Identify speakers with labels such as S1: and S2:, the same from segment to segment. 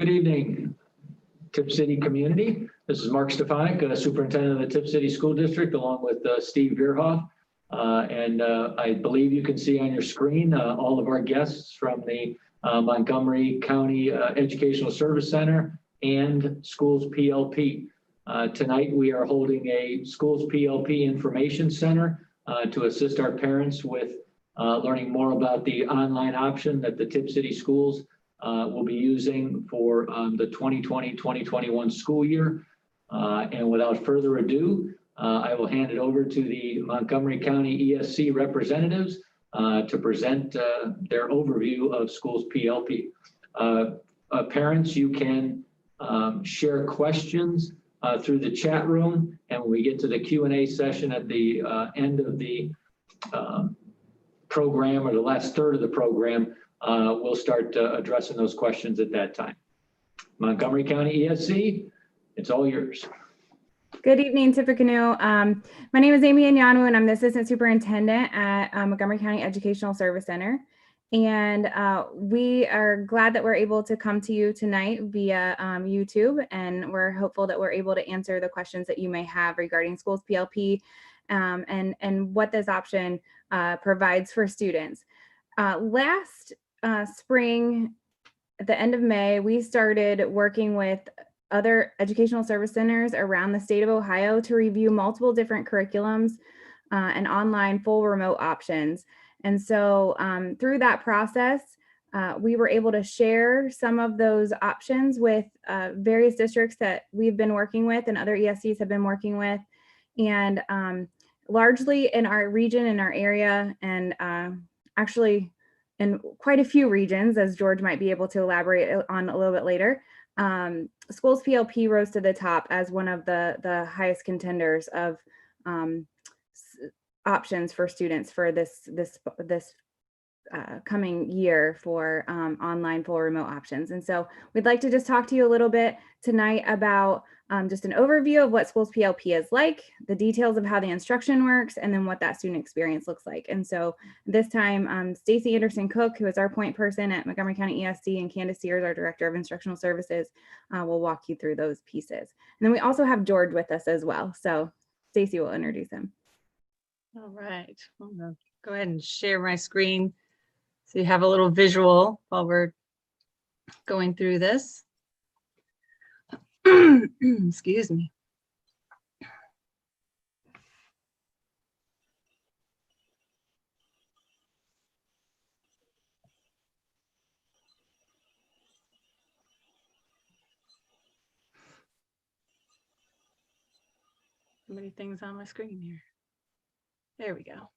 S1: Good evening, Tip City community. This is Mark Stefanik, Superintendent of the Tip City School District, along with Steve Veerhoff. I believe you can see on your screen all of our guests from the Montgomery County Educational Service Center and SchoolsPLP. Tonight we are holding a SchoolsPLP Information Center to assist our parents with learning more about the online option that the Tip City Schools will be using for the 2020-2021 school year. And without further ado, I will hand it over to the Montgomery County ESC representatives to present their overview of SchoolsPLP. Parents, you can share questions through the chat room, and when we get to the Q&A session at the end of the program, or the last third of the program, we'll start addressing those questions at that time. Montgomery County ESC, it's all yours.
S2: Good evening, Tippecanoe. My name is Amy Anyanu, and I'm the Assistant Superintendent at Montgomery County Educational Service Center. And we are glad that we're able to come to you tonight via YouTube, and we're hopeful that we're able to answer the questions that you may have regarding SchoolsPLP and what this option provides for students. Last spring, at the end of May, we started working with other educational service centers around the state of Ohio to review multiple different curriculums and online full remote options. And so through that process, we were able to share some of those options with various districts that we've been working with and other ESCs have been working with. And largely in our region, in our area, and actually in quite a few regions, as George might be able to elaborate on a little bit later, SchoolsPLP rose to the top as one of the highest contenders of options for students for this coming year for online full remote options. And so we'd like to just talk to you a little bit tonight about just an overview of what SchoolsPLP is like, the details of how the instruction works, and then what that student experience looks like. And so this time, Stacy Anderson Cook, who is our point person at Montgomery County ESC, and Candace Sears, our Director of Instructional Services, will walk you through those pieces. And then we also have George with us as well. So Stacy will introduce him.
S3: All right, I'm gonna go ahead and share my screen so you have a little visual while we're going through this. Excuse me. So many things on my screen here. There we go.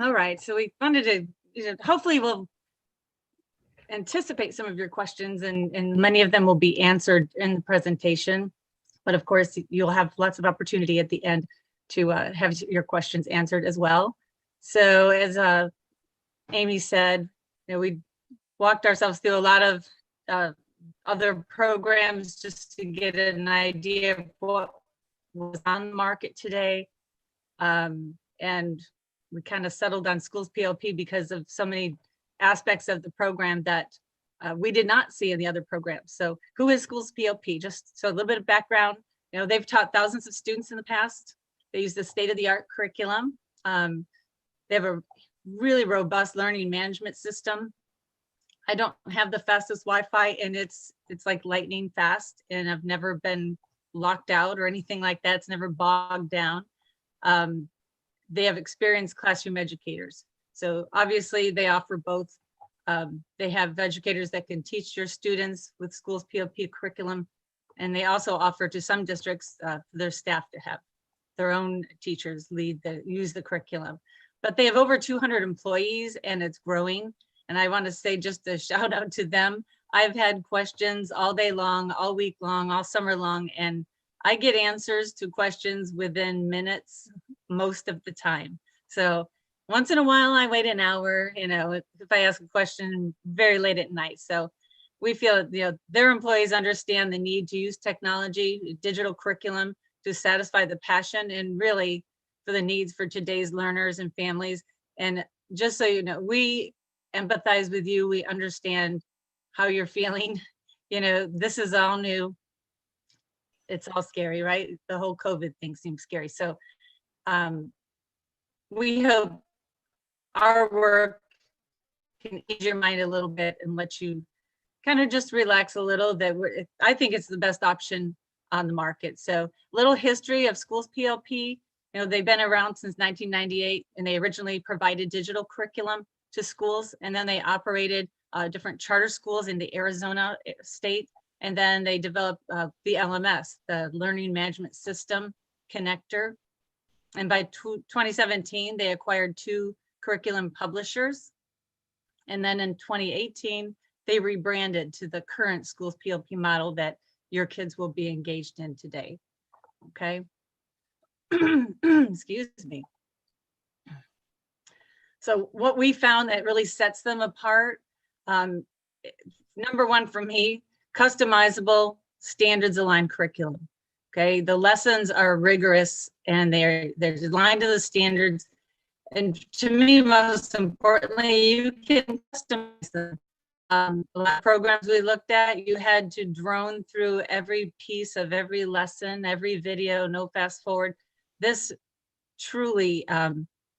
S3: All right, so we wanted to, hopefully we'll anticipate some of your questions, and many of them will be answered in the presentation. But of course, you'll have lots of opportunity at the end to have your questions answered as well. So as Amy said, we walked ourselves through a lot of other programs just to get an idea of what was on the market today. And we kind of settled on SchoolsPLP because of so many aspects of the program that we did not see in the other programs. So who is SchoolsPLP? Just so a little bit of background, they've taught thousands of students in the past. They use the state-of-the-art curriculum. They have a really robust learning management system. I don't have the fastest Wi-Fi, and it's like lightning fast, and I've never been locked out or anything like that. It's never bogged down. They have experienced classroom educators. So obviously they offer both. They have educators that can teach your students with SchoolsPLP curriculum, and they also offer to some districts for their staff to have their own teachers use the curriculum. But they have over 200 employees, and it's growing. And I want to say just a shout out to them. I've had questions all day long, all week long, all summer long, and I get answers to questions within minutes most of the time. So once in a while, I wait an hour, if I ask a question very late at night. So we feel, their employees understand the need to use technology, digital curriculum to satisfy the passion and really for the needs for today's learners and families. And just so you know, we empathize with you. We understand how you're feeling you know, this is all new. It's all scary, right? The whole COVID thing seems scary. So we hope our work can ease your mind a little bit and let you kind of just relax a little. I think it's the best option on the market. So little history of SchoolsPLP. You know, they've been around since 1998, and they originally provided digital curriculum to schools, and then they operated different charter schools in the Arizona state. And then they developed the LMS, the Learning Management System Connector. And by 2017, they acquired 2 curriculum publishers. And then in 2018, they rebranded to the current SchoolsPLP model that your kids will be engaged in today. Okay. Excuse me. So what we found that really sets them apart, number one for me, customizable, standards aligned curriculum. Okay, the lessons are rigorous and they're aligned to the standards. And to me, most importantly, you can customize them. A lot of programs we looked at, you had to drone through every piece of every lesson, every video, no fast forward. This truly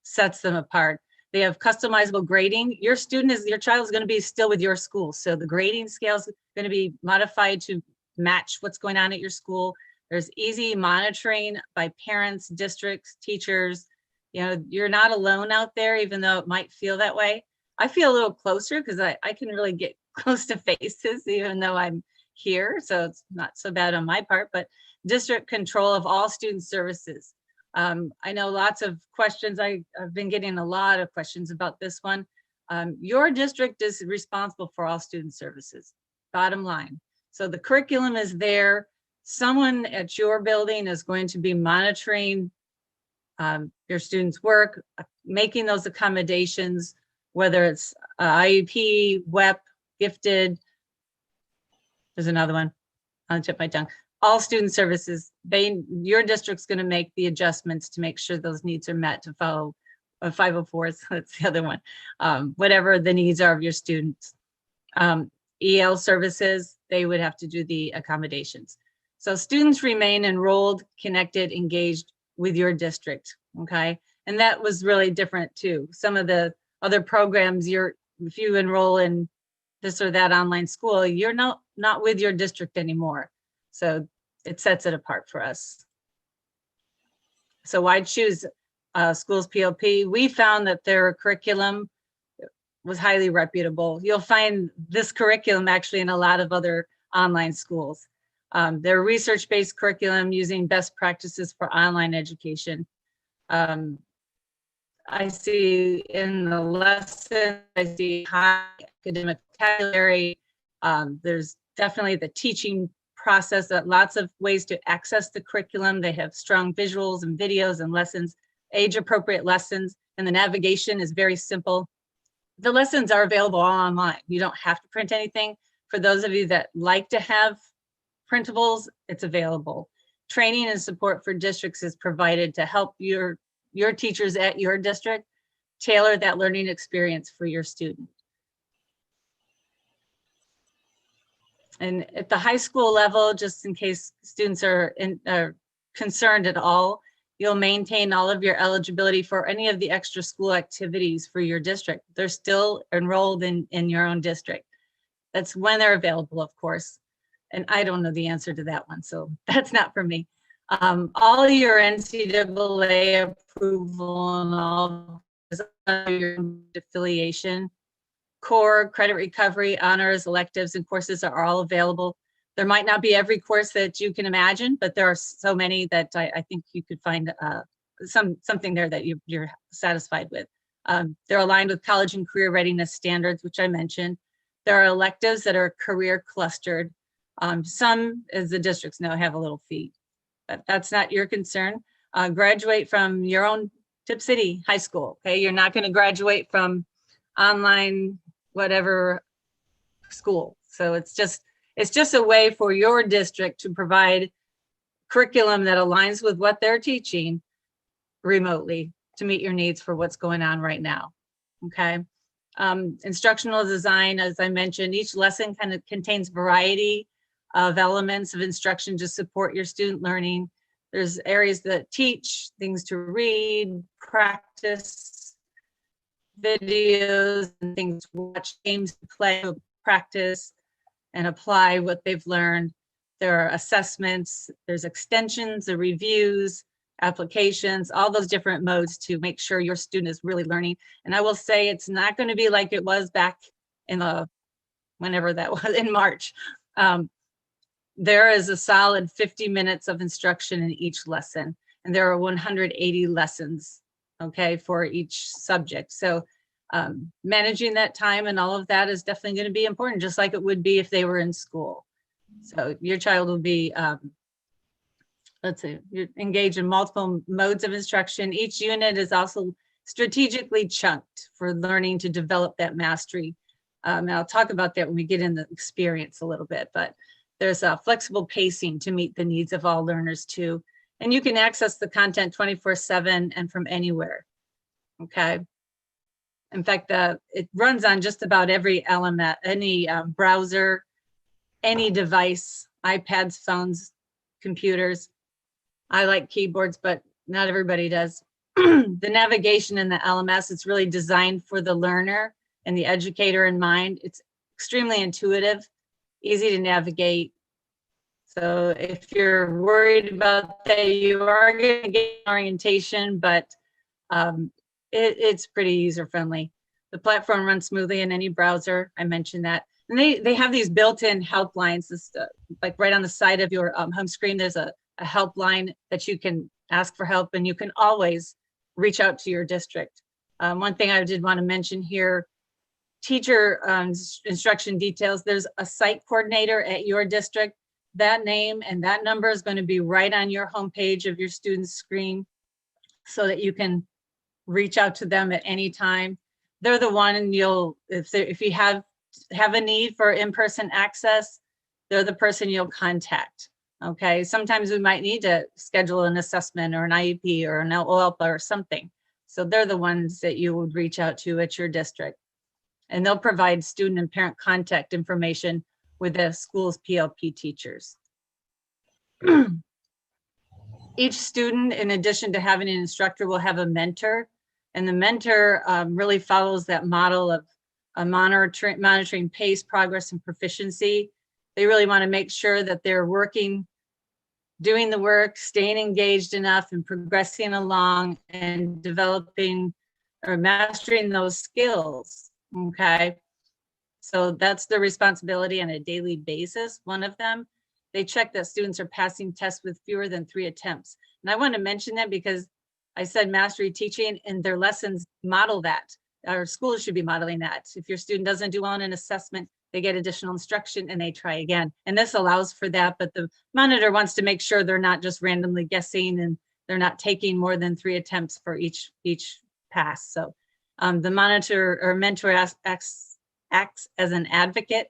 S3: sets them apart. They have customizable grading. Your child is going to be still with your school. So the grading scale is going to be modified to match what's going on at your school. There's easy monitoring by parents, districts, teachers. You know, you're not alone out there, even though it might feel that way. I feel a little closer because I can really get close to faces, even though I'm here. So it's not so bad on my part, but district control of all student services. I know lots of questions. I've been getting a lot of questions about this one. Your district is responsible for all student services, bottom line. So the curriculum is there. Someone at your building is going to be monitoring your students' work, making those accommodations, whether it's IEP, WEP, gifted. There's another one on the tip of my tongue. All student services, your district's going to make the adjustments to make sure those needs are met to follow 504s. That's the other one. Whatever the needs are of your students. EL services, they would have to do the accommodations. So students remain enrolled, connected, engaged with your district. Okay, and that was really different too. Some of the other programs, if you enroll in this or that online school, you're not with your district anymore. So it sets it apart for us. So why choose SchoolsPLP? We found that their curriculum was highly reputable. You'll find this curriculum actually in a lot of other online schools. Their research-based curriculum using best practices for online education. I see in the lesson, I see high academic vocabulary. There's definitely the teaching process, lots of ways to access the curriculum. They have strong visuals and videos and lessons, age-appropriate lessons, and the navigation is very simple. The lessons are available all online. You don't have to print anything. For those of you that like to have printables, it's available. Training and support for districts is provided to help your teachers at your district tailor that learning experience for your student. And at the high school level, just in case students are concerned at all, you'll maintain all of your eligibility for any of the extra school activities for your district. They're still enrolled in your own district. That's when they're available, of course. And I don't know the answer to that one, so that's not for me. All your NCAA approval and all your affiliation, core, credit recovery, honors, electives, and courses are all available. There might not be every course that you can imagine, but there are so many that I think you could find something there that you're satisfied with. They're aligned with college and career readiness standards, which I mentioned. There are electives that are career clustered. Some, as the districts know, have a little fee, but that's not your concern. Graduate from your own Tip City High School. Okay, you're not going to graduate from online whatever school. So it's just a way for your district to provide curriculum that aligns with what they're teaching remotely to meet your needs for what's going on right now. Okay. Instructional design, as I mentioned, each lesson kind of contains variety of elements of instruction to support your student learning. There's areas that teach, things to read, practice, videos, and things to watch, games to play, practice, and apply what they've learned. There are assessments, there's extensions, the reviews, applications, all those different modes to make sure your student is really learning. And I will say it's not going to be like it was back in whenever that was, in March. There is a solid 50 minutes of instruction in each lesson, and there are 180 lessons, okay, for each subject. So managing that time and all of that is definitely going to be important, just like it would be if they were in school. So your child will be, let's say, you're engaged in multiple modes of instruction. Each unit is also strategically chunked for learning to develop that mastery. And I'll talk about that when we get in the experience a little bit, but there's a flexible pacing to meet the needs of all learners too. And you can access the content 24/7 and from anywhere, okay? In fact, it runs on just about every element, any browser, any device, iPads, phones, computers. I like keyboards, but not everybody does. The navigation in the LMS, it's really designed for the learner and the educator in mind. It's extremely intuitive, easy to navigate. So if you're worried about that, you are going to get orientation, but it's pretty user-friendly. The platform runs smoothly in any browser. I mentioned that. And they have these built-in helplines, like right on the side of your home screen, there's a helpline that you can ask for help, and you can always reach out to your district. One thing I did want to mention here, teacher instruction details, there's a site coordinator at your district. That name and that number is going to be right on your homepage of your student's screen so that you can reach out to them at any time. They're the one, and if you have a need for in-person access, they're the person you'll contact. Okay, sometimes we might need to schedule an assessment or an IEP or an OLPA or something. So they're the ones that you would reach out to at your district. And they'll provide student and parent contact information with the school's PLP teachers. Each student, in addition to having an instructor, will have a mentor. And the mentor really follows that model of monitoring pace, progress, and proficiency. They really want to make sure that they're working, doing the work, staying engaged enough and progressing along and developing or mastering those skills, okay? So that's their responsibility on a daily basis. One of them, they check that students are passing tests with fewer than 3 attempts. And I want to mention that because I said mastery teaching, and their lessons model that. Our schools should be modeling that. If your student doesn't do well in an assessment, they get additional instruction and they try again. And this allows for that, but the monitor wants to make sure they're not just randomly guessing and they're not taking more than 3 attempts for each pass. So the monitor or mentor acts as an advocate,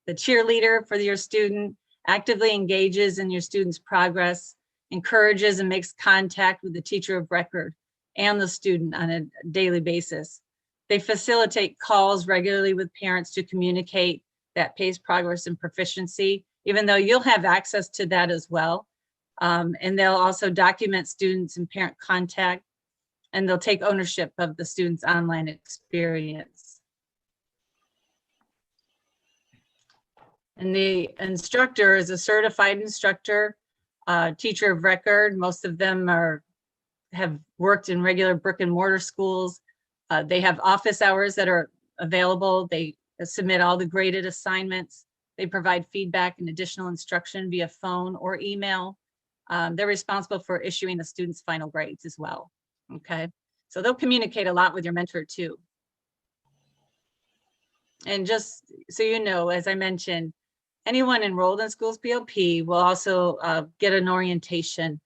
S3: the cheerleader for your student, actively engages in your student's progress, encourages and makes contact with the teacher of record and the student on a daily basis. They facilitate calls regularly with parents to communicate that pace, progress, and proficiency, even though you'll have access to that as well. And they'll also document students and parent contact, and they'll take ownership of the student's online experience. And the instructor is a certified instructor, teacher of record. Most of them have worked in regular brick and mortar schools. They have office hours that are available. They submit all the graded assignments. They provide feedback and additional instruction via phone or email. They're responsible for issuing the student's final grades as well. Okay, so they'll communicate a lot with your mentor too. And just so you know, as I mentioned, anyone enrolled in SchoolsPLP will also get an orientation.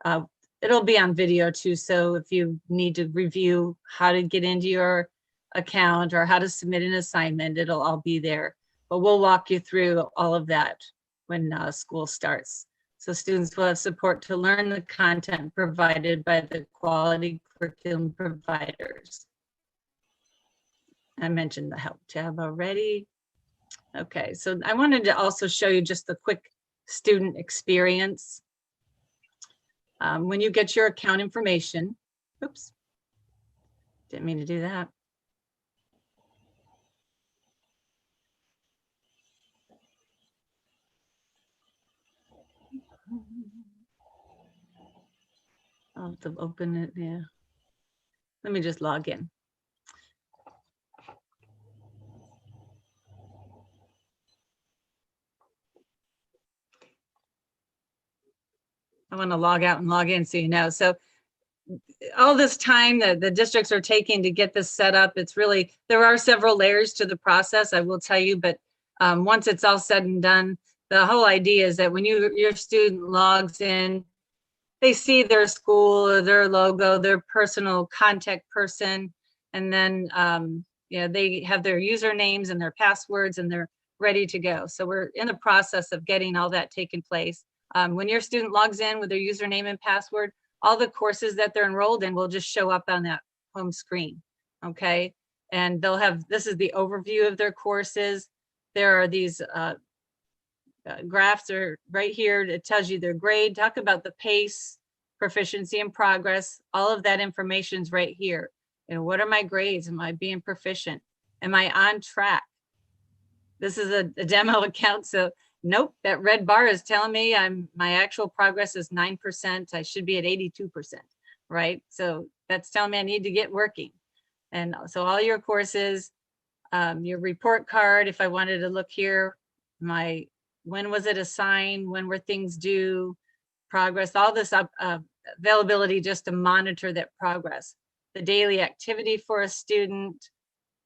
S3: It'll be on video too, so if you need to review how to get into your account or how to submit an assignment, it'll all be there. But we'll walk you through all of that when school starts. So students will have support to learn the content provided by the quality curriculum providers. I mentioned the help tab already. Okay, so I wanted to also show you just the quick student experience. When you get your account information, oops, didn't mean to do that. I'll have to open it, yeah. Let me just log in. I want to log out and log in so you know. So all this time that the districts are taking to get this set up, it's really, there are several layers to the process, I will tell you, but once it's all said and done, the whole idea is that when your student logs in, they see their school, their logo, their personal contact person, and then they have their usernames and their passwords, and they're ready to go. So we're in the process of getting all that taken place. When your student logs in with their username and password, all the courses that they're enrolled in will just show up on that home screen, okay? And they'll have, this is the overview of their courses. There are these graphs are right here. It tells you their grade, talk about the pace, proficiency, and progress. All of that information is right here. You know, what are my grades? Am I being proficient? Am I on track? This is a demo account, so nope, that red bar is telling me my actual progress is 9%. I should be at 82%, right? So that's telling me I need to get working. And so all your courses, your report card, if I wanted to look here, when was it assigned? When were things due? Progress, all this availability just to monitor that progress. The daily activity for a student,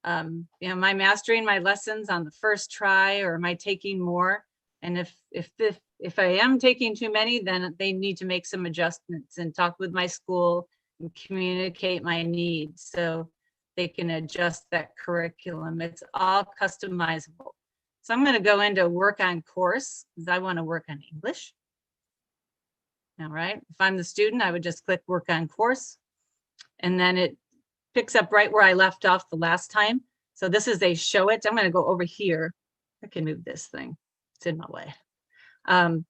S3: am I mastering my lessons on the first try, or am I taking more? And if I am taking too many, then they need to make some adjustments and talk with my school and communicate my needs so they can adjust that curriculum. It's all customizable. So I'm going to go into work on course because I want to work on English. All right, if I'm the student, I would just click work on course, and then it picks up right where I left off the last time. So this is a show it. I'm going to go over here. I can move this thing. It's in my way. On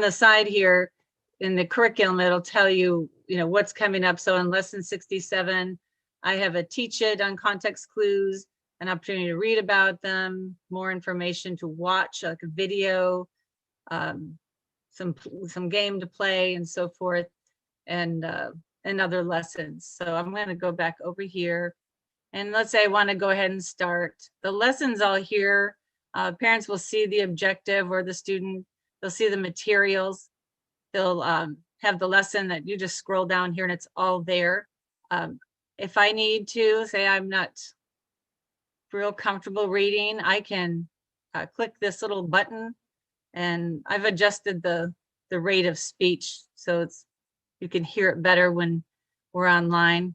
S3: the side here in the curriculum, it'll tell you, what's coming up. So in lesson 67, I have a teach it on context clues, an opportunity to read about them, more information to watch, like a video, some game to play, and so forth, and other lessons. So I'm going to go back over here, and let's say I want to go ahead and start the lessons all here. Parents will see the objective, or the student, they'll see the materials. They'll have the lesson that you just scroll down here and it's all there. If I need to, say I'm not real comfortable reading, I can click this little button, and I've adjusted the rate of speech so you can hear it better when we're online.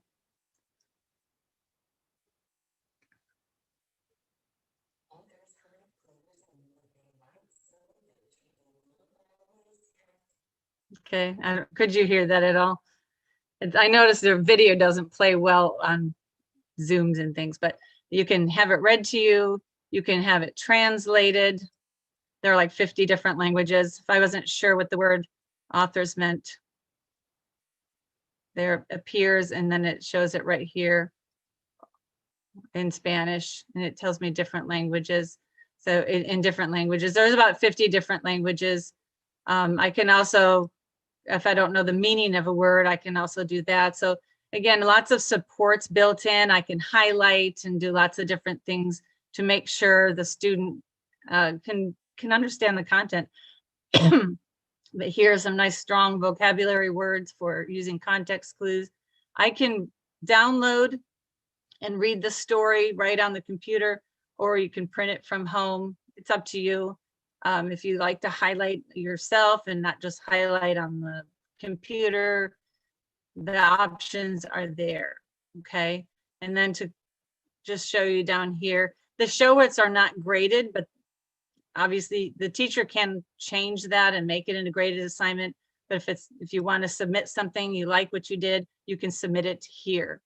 S3: Okay, could you hear that at all? I noticed their video doesn't play well on Zooms and things, but you can have it read to you. You can have it translated. There are like 50 different languages. If I wasn't sure what the word authors meant, there appears, and then it shows it right here in Spanish, and it tells me different languages. So in different languages, there's about 50 different languages. I can also, if I don't know the meaning of a word, I can also do that. So again, lots of supports built in. I can highlight and do lots of different things to make sure the student can understand the content. But here are some nice strong vocabulary words for using context clues. I can download and read the story right on the computer, or you can print it from home. It's up to you. If you like to highlight yourself and not just highlight on the computer, the options are there, okay? And then to just show you down here, the show-its are not graded, but obviously the teacher can change that and make it an graded assignment. But if you want to submit something, you like what you did, you can submit it here,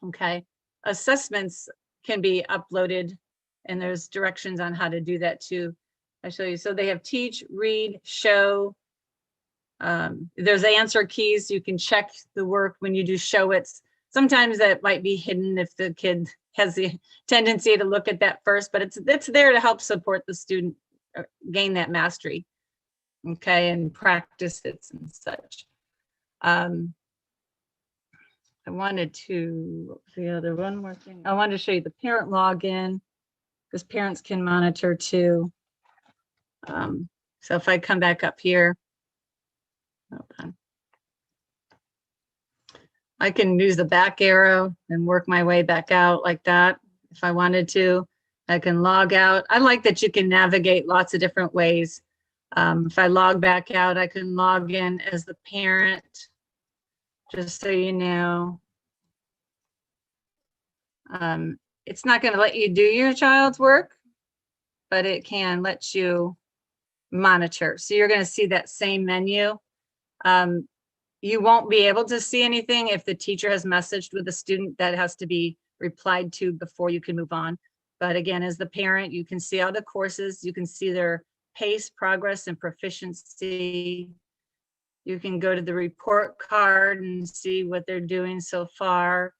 S3: okay? Assessments can be uploaded, and there's directions on how to do that too. I show you. So they have teach, read, show. There's answer keys. You can check the work when you do show it. Sometimes that might be hidden if the kid has the tendency to look at that first, but it's there to help support the student gain that mastery, okay, and practice it and such. I wanted to, what was the other one more thing? I wanted to show you the parent login, because parents can monitor too. So if I come back up here, hold on. I can use the back arrow and work my way back out like that. If I wanted to, I can log out. I like that you can navigate lots of different ways. If I log back out, I can log in as the parent, just so you know. It's not going to let you do your child's work, but it can let you monitor. So you're going to see that same menu. You won't be able to see anything if the teacher has messaged with a student. That has to be replied to before you can move on. But again, as the parent, you can see all the courses. You can see their pace, progress, and proficiency. You can go to the report card and see what they're doing so far.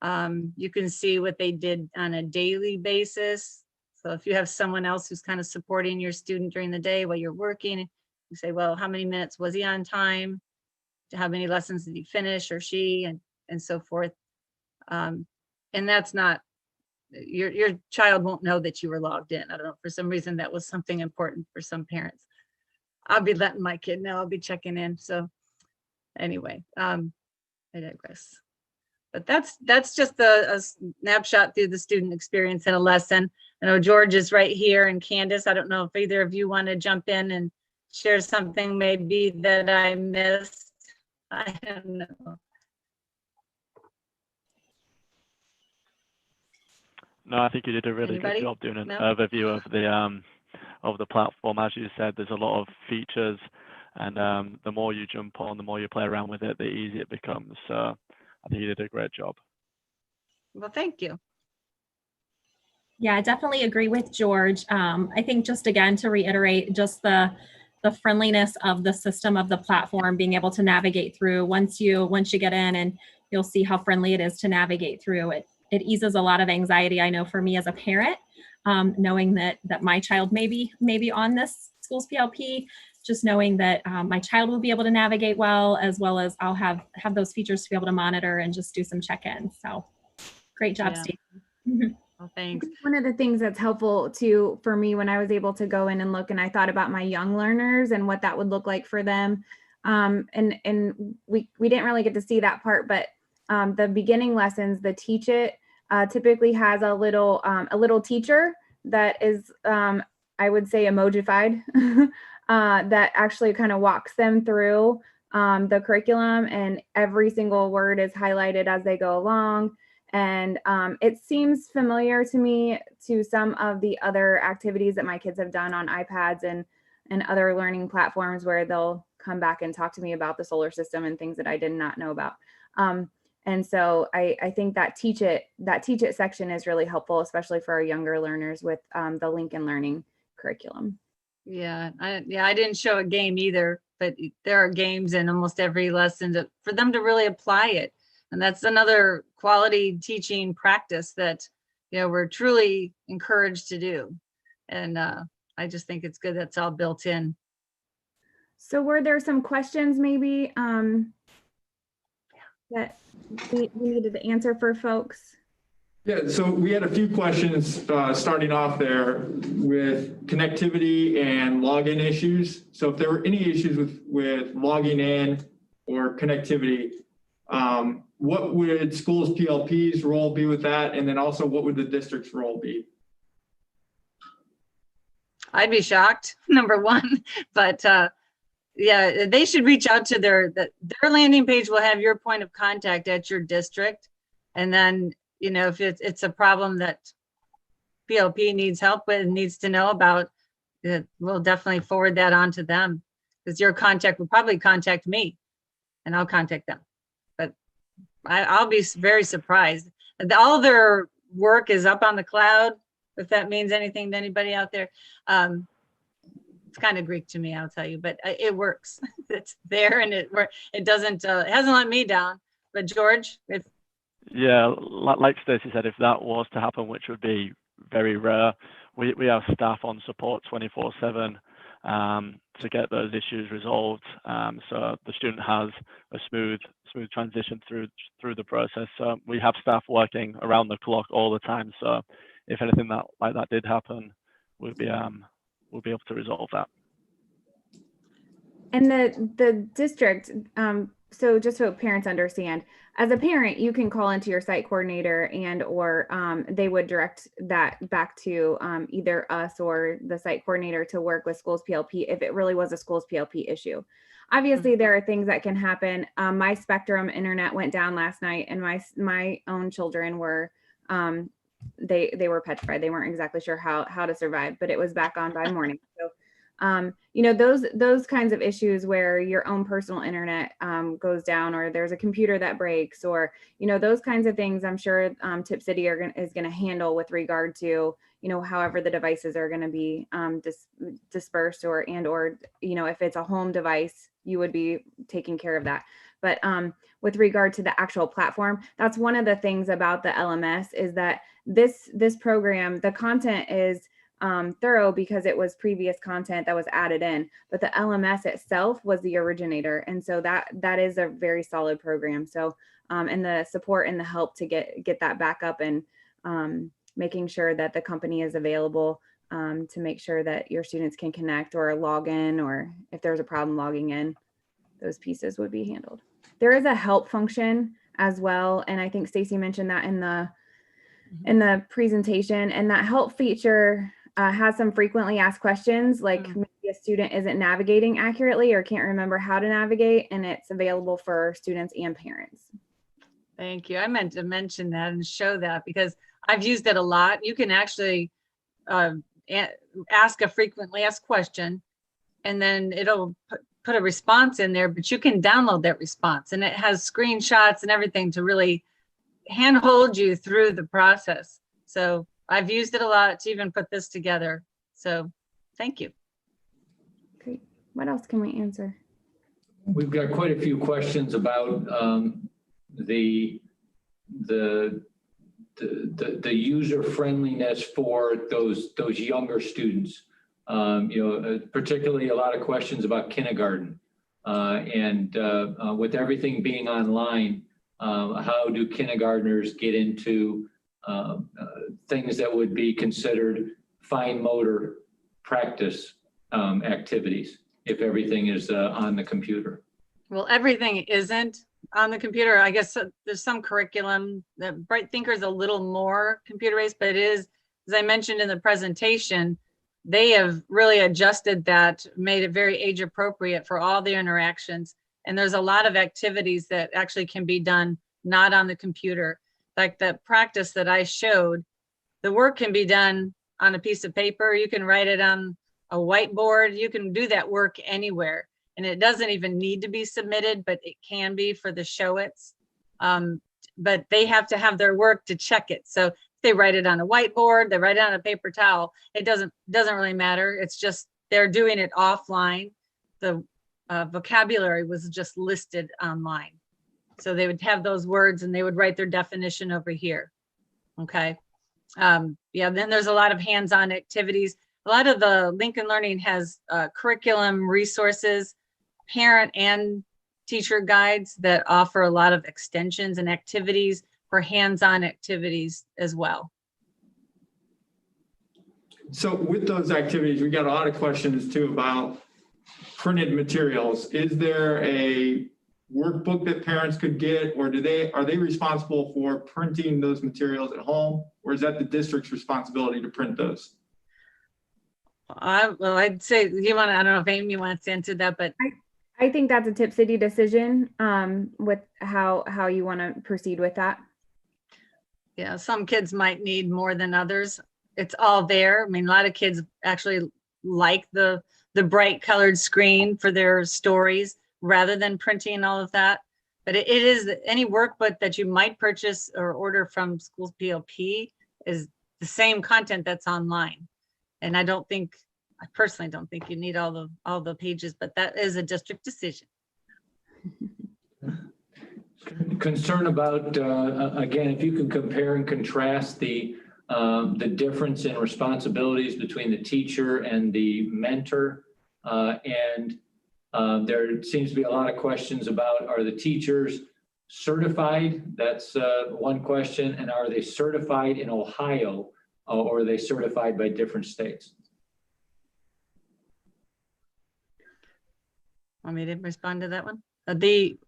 S3: You can see what they did on a daily basis. So if you have someone else who's kind of supporting your student during the day while you're working, you say, well, how many minutes was he on time? How many lessons did he finish, or she, and so forth. And that's not, your child won't know that you were logged in. I don't know, for some reason that was something important for some parents. I'll be letting my kid know, I'll be checking in. So anyway, I digress. But that's just a snapshot through the student experience in a lesson. I know George is right here, and Candace, I don't know if either of you want to jump in and share something maybe that I missed. I don't know.
S4: No, I think you did a really
S3: Anybody?
S4: good job doing an
S3: No?
S4: overview of the platform. As you said, there's a lot of features, and the more you jump on, the more you play around with it, the easier it becomes. So I think you did a great job.
S3: Well, thank you.
S5: Yeah, I definitely agree with George. I think just again to reiterate, just the friendliness of the system of the platform, being able to navigate through. Once you get in, and you'll see how friendly it is to navigate through. It eases a lot of anxiety. I know for me as a parent, knowing that my child may be on this SchoolsPLP, just knowing that my child will be able to navigate well as I'll have those features to be able to monitor and just do some check-ins. So great job,
S3: Yeah.
S5: Steve.
S3: Well, thanks.
S2: One of the things that's helpful too for me when I was able to go in and look, and I thought about my young learners and what that would look like for them. And we didn't really get to see that part, but the beginning lessons, the Teach It typically has a little teacher that is, I would say, emojified, that actually kind of walks them through the curriculum, and every single word is highlighted as they go along. And it seems familiar to me to some of the other activities that my kids have done on iPads and other learning platforms, where they'll come back and talk to me about the solar system and things that I did not know about. And so I think that Teach It section is really helpful, especially for our younger learners with the Lincoln Learning curriculum.
S3: Yeah, I didn't show a game either, but there are games in almost every lesson for them to really apply it. And that's another quality teaching practice that, we're truly encouraged to do. And I just think it's good that's all built in.
S2: So were there some questions maybe that we needed to answer for folks?
S6: Yeah, so we had a few questions starting off there with connectivity and login issues. So if there were any issues with logging in or connectivity, what would SchoolsPLP's role be with that? And then also, what would the district's role be?
S3: I'd be shocked, number one, but yeah, they should reach out to their landing page will have your point of contact at your district. And then, if it's a problem that PLP needs help with and needs to know about, we'll definitely forward that on to them, because your contact will probably contact me and I'll contact them. But I'll be very surprised. All their work is up on the cloud, if that means anything to anybody out there. It's kind of Greek to me, I'll tell you, but it works. It's there, and it doesn't, it hasn't let me down. But George, if
S4: Yeah, like Stacey said, if that was to happen, which would be very rare, we have staff on support 24/7 to get those issues resolved. So the student has a smooth transition through the process. So we have staff working around the clock all the time. So if anything like that did happen, we'll be able to resolve that.
S2: And the district, so just so parents understand, as a parent, you can call into your site coordinator or they would direct that back to either us or the site coordinator to work with SchoolsPLP if it really was a SchoolsPLP issue. Obviously, there are things that can happen. My Spectrum internet went down last night, and my own children were they were petrified. They weren't exactly sure how to survive, but it was back on by morning. So you know, those kinds of issues where your own personal internet goes down, or there's a computer that breaks, or, you know, those kinds of things, I'm sure Tip City is going to handle with regard to, you know, however the devices are going to be dispersed, or, you know, if it's a home device, you would be taking care of that. But with regard to the actual platform, that's one of the things about the LMS is that this program, the content is thorough because it was previous content that was added in, but the LMS itself was the originator. And so that is a very solid program. So, and the support and the help to get that back up, and making sure that the company is available to make sure that your students can connect or log in, or if there's a problem logging in, those pieces would be handled. There is a help function as well. And I think Stacey mentioned that in the presentation, and that help feature has some frequently asked questions, like maybe a student isn't navigating accurately or can't remember how to navigate, and it's available for students and parents.
S3: Thank you. I meant to mention that and show that because I've used it a lot. You can actually ask a frequently asked question, and then it'll put a response in there, but you can download that response, and it has screenshots and everything to really handhold you through the process. So I've used it a lot to even put this together. So thank you.
S2: Great. What else can we answer?
S1: We've got quite a few questions about the user friendliness for those younger students. You know, particularly a lot of questions about kindergarten, and with everything being online, how do kindergartners get into things that would be considered fine motor practice activities if everything is on the computer?
S3: Well, everything isn't on the computer. I guess there's some curriculum that Bright Thinker is a little more computer-based, but it is, as I mentioned in the presentation, they have really adjusted that, made it very age appropriate for all the interactions. And there's a lot of activities that actually can be done not on the computer. Like the practice that I showed, the work can be done on a piece of paper. You can write it on a whiteboard. You can do that work anywhere. And it doesn't even need to be submitted, but it can be for the show-its. But they have to have their work to check it. So if they write it on a whiteboard, they write it on a paper towel, it doesn't really matter. It's just they're doing it offline. The vocabulary was just listed online. So they would have those words and they would write their definition over here. Okay. Yeah, then there's a lot of hands-on activities. A lot of the Lincoln Learning has curriculum resources, parent and teacher guides that offer a lot of extensions and activities for hands-on activities as well.
S6: So with those activities, we got a lot of questions too about printed materials. Is there a workbook that parents could get, or are they responsible for printing those materials at home, or is that the district's responsibility to print those?
S3: Well, I'd say I don't know if Amy wants to answer that, but
S2: I think that's a Tip City decision with how you want to proceed with that.
S3: Yeah, some kids might need more than others. It's all there. I mean, a lot of kids actually like the bright colored screen for their stories rather than printing all of that. But it is any workbook that you might purchase or order from SchoolsPLP is the same content that's online. And I personally don't think you need all the pages, but that is a district decision.
S1: Concern about, again, if you can compare and contrast the difference in responsibilities between the teacher and the mentor. There seems to be a lot of questions about, are the teachers certified? That's one question. And are they certified in Ohio, or are they certified by different states?
S3: Want me to respond to that one?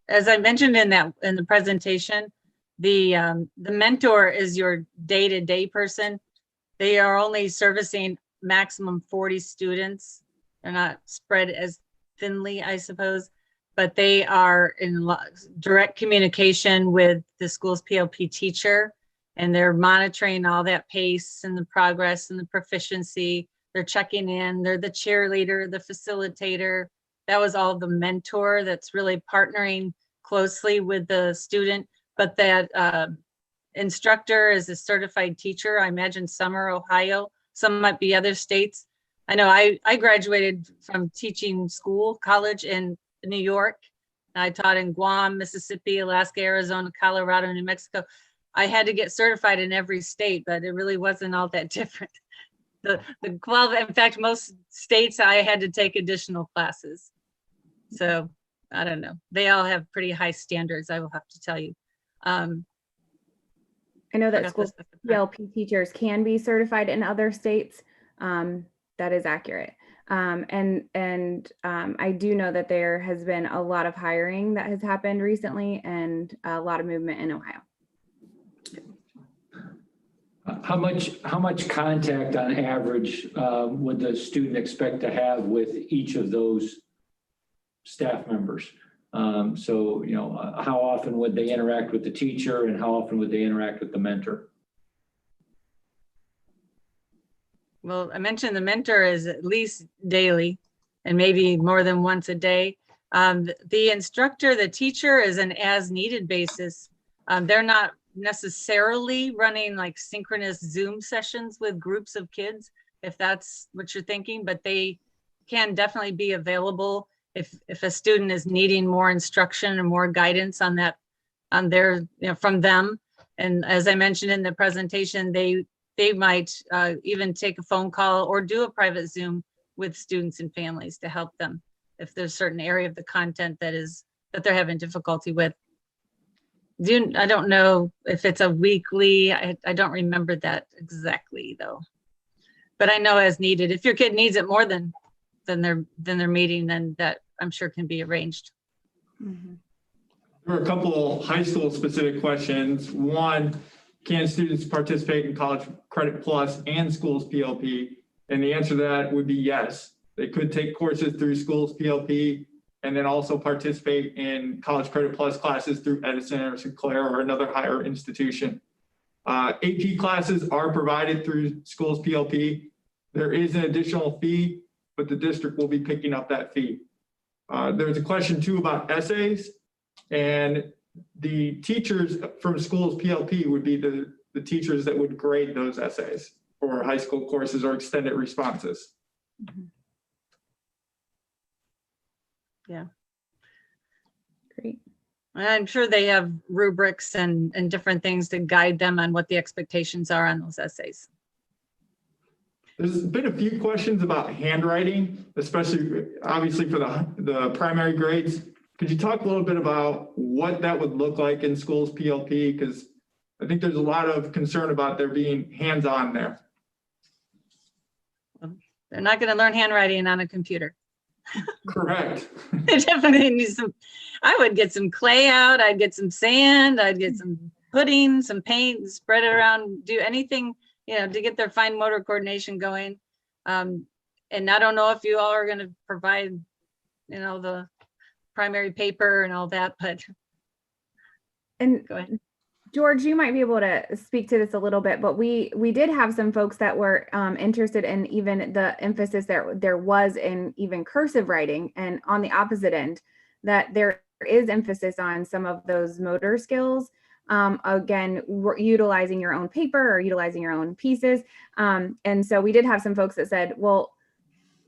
S3: As I mentioned in the presentation, the mentor is your day-to-day person. They are only servicing maximum 40 students. They're not spread as thinly, I suppose, but they are in direct communication with the school's PLP teacher, and they're monitoring all that pace and the progress and the proficiency. They're checking in. They're the cheerleader, the facilitator. That was all the mentor that's really partnering closely with the student. But that instructor is a certified teacher. I imagine some are Ohio, some might be other states. I know I graduated from teaching college in New York. I taught in Guam, Mississippi, Alaska, Arizona, Colorado, New Mexico. I had to get certified in every state, but it really wasn't all that different. In fact, most states I had to take additional classes. So I don't know. They all have pretty high standards, I will have to tell you. I
S2: know that school PLP teachers can be certified in other states. That is accurate. I do know that there has been a lot of hiring that has happened recently and a lot of movement in Ohio.
S1: How much contact on average would the student expect to have with each of those staff members? So, you know, how often would they interact with the teacher, and how often would they interact with the mentor?
S3: Well, I mentioned the mentor is at least daily and maybe more than once a day. The instructor, the teacher, is an as needed basis. They're not necessarily running like synchronous Zoom sessions with groups of kids, if that's what you're thinking, but they can definitely be available if a student is needing more instruction or more guidance on that, on their, you know, from them. And as I mentioned in the presentation, they might even take a phone call or do a private Zoom with students and families to help them if there's a certain area of the content that they're having difficulty with. I don't know if it's a weekly, I don't remember that exactly though. But I know as needed, if your kid needs it more than they're meeting, then that I'm sure can be arranged.
S2: Mm-hmm.
S6: There are a couple high school specific questions. One, can students participate in College Credit Plus and SchoolsPLP? And the answer to that would be yes. They could take courses through SchoolsPLP and then also participate in College Credit Plus classes through Edison or Sinclair or another higher institution. AP classes are provided through SchoolsPLP. There is an additional fee, but the district will be picking up that fee. There's a question too about essays, and the teachers from SchoolsPLP would be the teachers that would grade those essays for high school courses or extended responses.
S2: Mm-hmm.
S3: Yeah.
S2: Great.
S3: I'm sure they have rubrics and different things to guide them on what the expectations are on those essays.
S6: There's been a few questions about handwriting, especially obviously for the primary grades. Could you talk a little bit about what that would look like in SchoolsPLP? Because I think there's a lot of concern about there being hands-on there.
S3: Well, they're not going to learn handwriting on a computer.
S6: Correct.
S3: They definitely need I would get some clay out, I'd get some sand, I'd get some pudding, some paint, spread it around, do anything, you know, to get their fine motor coordination going. And I don't know if you all are going to provide, you know, the primary paper and all that, but
S2: and
S3: go ahead.
S2: George, you might be able to speak to this a little bit, but we did have some folks that were interested in even the emphasis there was in even cursive writing, and on the opposite end, that there is emphasis on some of those motor skills. again, utilizing your own paper or utilizing your own pieces. And so we did have some folks that said, well,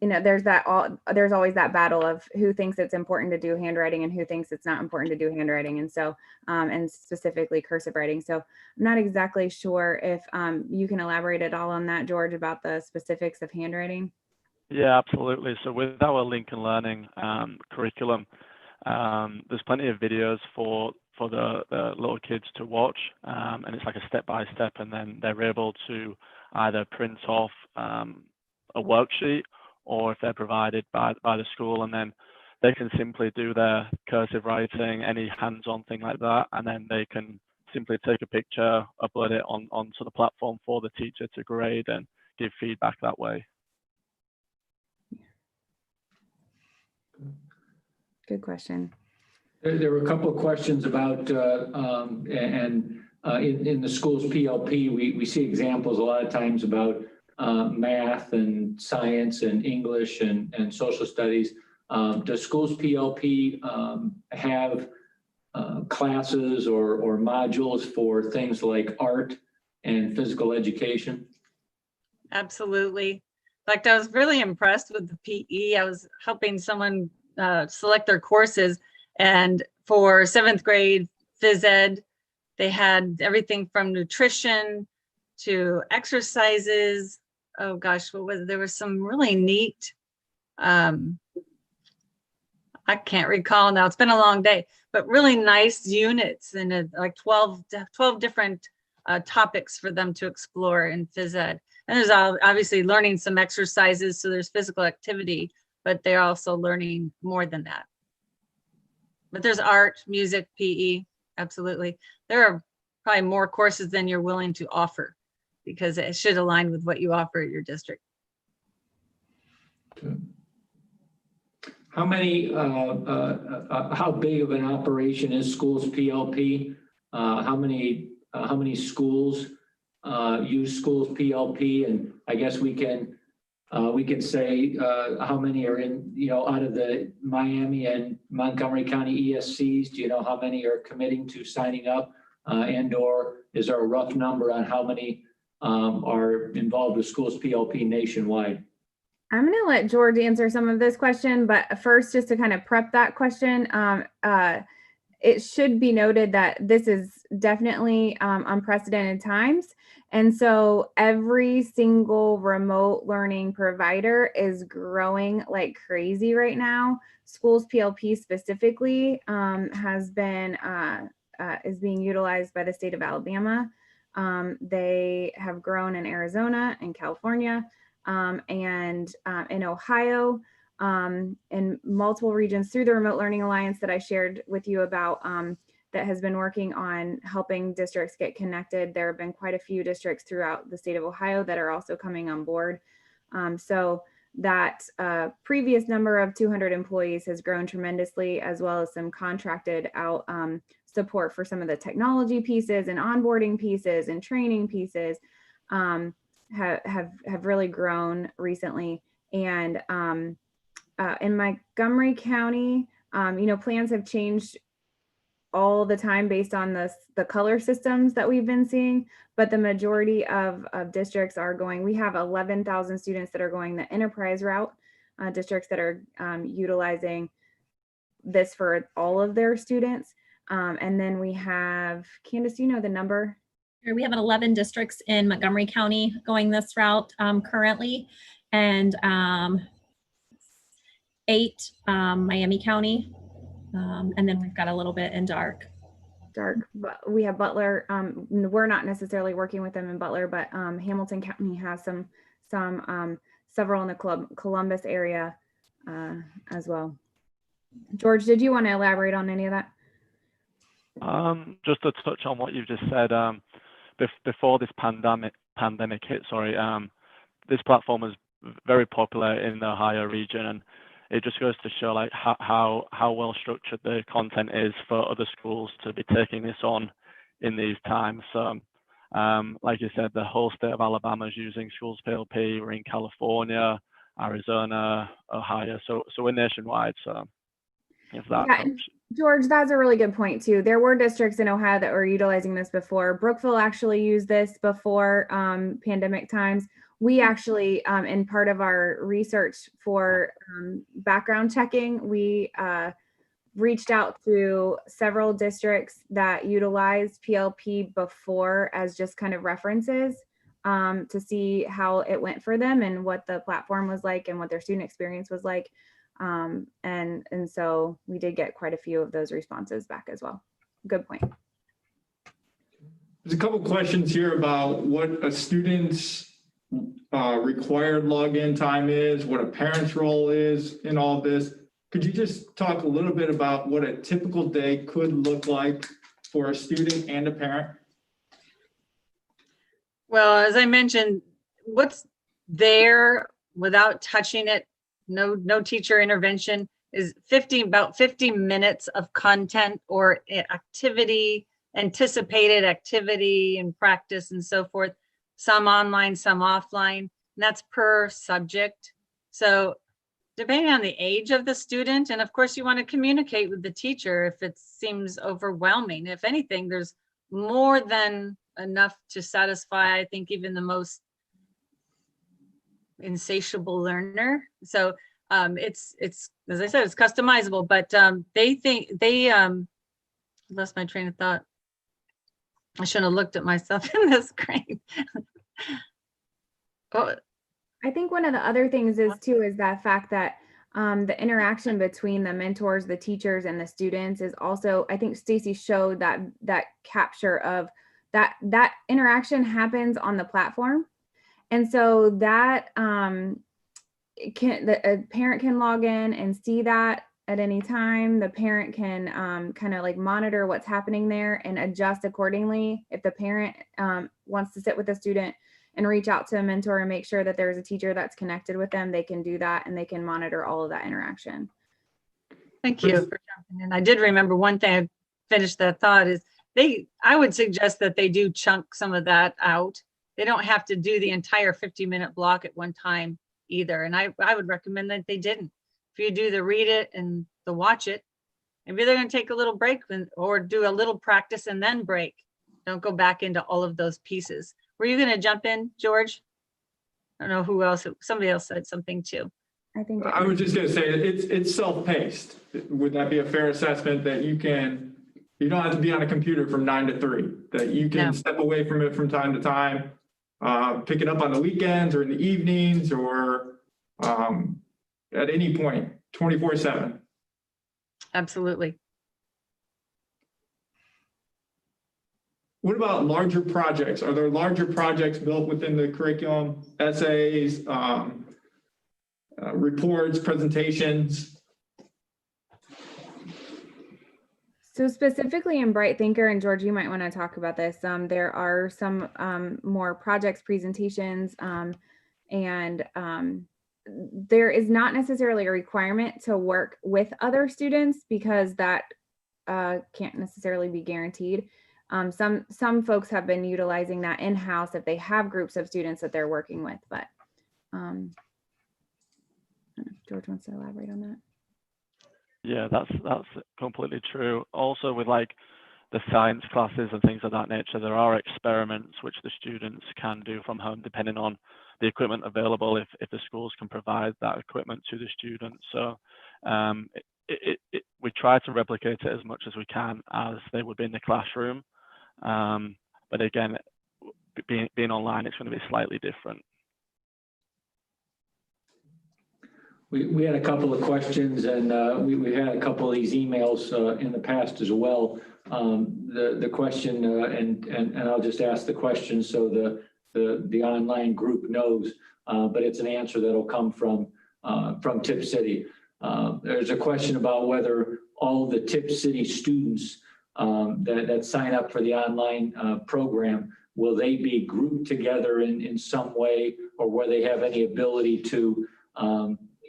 S2: you know, there's always that battle of who thinks it's important to do handwriting and who thinks it's not important to do handwriting. And so, and specifically cursive writing. So I'm not exactly sure if you can elaborate at all on that, George, about the specifics of handwriting.
S4: Yeah, absolutely. So with our Lincoln Learning curriculum, there's plenty of videos for the little kids to watch, and it's like a step-by-step, and then they're able to either print off a worksheet, or if they're provided by the school, and then they can simply do their cursive writing, any hands-on thing like that, and then they can simply take a picture, upload it onto the platform for the teacher to grade and give feedback that way.
S2: Good question.
S1: There were a couple of questions about, in the schools PLP, we see examples a lot of times about math and science and English and social studies. Does schools PLP have classes or modules for things like art and physical education?
S3: Absolutely. In fact, I was really impressed with the PE. I was helping someone select their courses, and for 7th grade phys ed, they had everything from nutrition to exercises. Oh gosh, what was it? There was some really neat, I can't recall now, it's been a long day, but really nice units and like 12 different topics for them to explore in phys ed. And there's obviously learning some exercises, so there's physical activity, but they're also learning more than that. But there's art, music, PE, absolutely. There are probably more courses than you're willing to offer, because it should align with what you offer at your district.
S1: How many, how big of an operation is Schools PLP? How many schools use Schools PLP? And I guess we can say how many are in, out of the Miami and Montgomery County ESCs. Do you know how many are committing to signing up? And/or is there a rough number on how many are involved with Schools PLP nationwide?
S2: I'm going to let George answer some of this question, but first, just to kind of prep that question, it should be noted that this is definitely unprecedented times. And so every single remote learning provider is growing like crazy right now. Schools PLP specifically has been is being utilized by the state of Alabama. They have grown in Arizona and California, and in Ohio, in multiple regions through the Remote Learning Alliance that I shared with you about, that has been working on helping districts get connected. There have been quite a few districts throughout the state of Ohio that are also coming on board. So that previous number of 200 employees has grown tremendously, as well as some contracted out support for some of the technology pieces and onboarding pieces and training pieces have really grown recently. And in Montgomery County, plans have changed all the time based on the color systems that we've been seeing, but the majority of districts are going. We have 11,000 students that are going the enterprise route, districts that are utilizing this for all of their students. And then we have, Candace, do you know the number?
S5: We have 11 districts in Montgomery County going this route currently, and 8 Miami County. And then we've got a little bit in Dark.
S2: But we have Butler. We're not necessarily working with them in Butler, but Hamilton County has several in the Columbus area as well. George, did you want to elaborate on any of that?
S4: Just to touch on what you've just said, before this pandemic hit, this platform was very popular in the Ohio region, and it just goes to show like how well structured the content is for other schools to be taking this on in these times. So, like you said, the whole state of Alabama is using Schools PLP. We're in California, Arizona, Ohio, so we're nationwide. So, if that
S2: Yeah,
S4: helps.
S2: George, that's a really good point too. There were districts in Ohio that were utilizing this before. Brookville actually used this before pandemic times. We actually, in part of our research for background checking, we reached out to several districts that utilized PLP before as just kind of references to see how it went for them and what the platform was like and what their student experience was like. And so we did get quite a few of those responses back as well. Good point.
S6: There's a couple questions here about what a student's required login time is, what a parent's role is in all of this. Could you just talk a little bit about what a typical day could look like for a student and a parent?
S3: Well, as I mentioned, what's there without touching it, no teacher intervention, is about 50 minutes of content or activity, anticipated activity and practice and so forth. Some online, some offline, and that's per subject. So depending on the age of the student, and of course you want to communicate with the teacher if it seems overwhelming. If anything, there's more than enough to satisfy, I think, even the most insatiable learner. So it's as I said, it's customizable, but they lost my train of thought. I shouldn't have looked at myself in the screen. Oh,
S2: I think one of the other things is that fact that the interaction between the mentors, the teachers, and the students is also, I think Stacy showed that capture of that interaction happens on the platform. And so that a parent can log in and see that at any time. The parent can kind of like monitor what's happening there and adjust accordingly. If the parent wants to sit with the student and reach out to a mentor and make sure that there's a teacher that's connected with them, they can do that and they can monitor all of that interaction.
S3: thank you for jumping in. I did remember one thing, I finished that thought, is I would suggest that they do chunk some of that out. They don't have to do the entire 50-minute block at one time either. And I would recommend that they didn't. If you do the read it and the watch it, maybe they're going to take a little break or do a little practice and then break. Don't go back into all of those pieces. Were you going to jump in, George? I don't know who else, somebody else said something too.
S2: I think
S6: I was just going to say it's self-paced. Would that be a fair assessment that you don't have to be on a computer from 9 to 3, that you can step away from it from time to time, pick it up on the weekends or in the evenings or at any point, 24/7.
S3: Absolutely.
S6: What about larger projects? Are there larger projects built within the curriculum, essays, reports, presentations?
S2: So specifically in Bright Thinker, and George, you might want to talk about this. There are some more projects, presentations, and there is not necessarily a requirement to work with other students because that can't necessarily be guaranteed. Some folks have been utilizing that in-house if they have groups of students that they're working with, but I don't know if George wants to elaborate on that.
S4: Yeah, that's completely true. Also with like the science classes and things of that nature, there are experiments which the students can do from home depending on the equipment available, if the schools can provide that equipment to the students. So we try to replicate it as much as we can as they would be in the classroom. But again, being online, it's going to be slightly different.
S1: We had a couple of questions and we had a couple of these emails in the past as well. The question, and I'll just ask the question so the online group knows, but it's an answer that'll come from Tip City. There's a question about whether all the Tip City students that sign up for the online program, will they be grouped together in some way, or will they have any ability to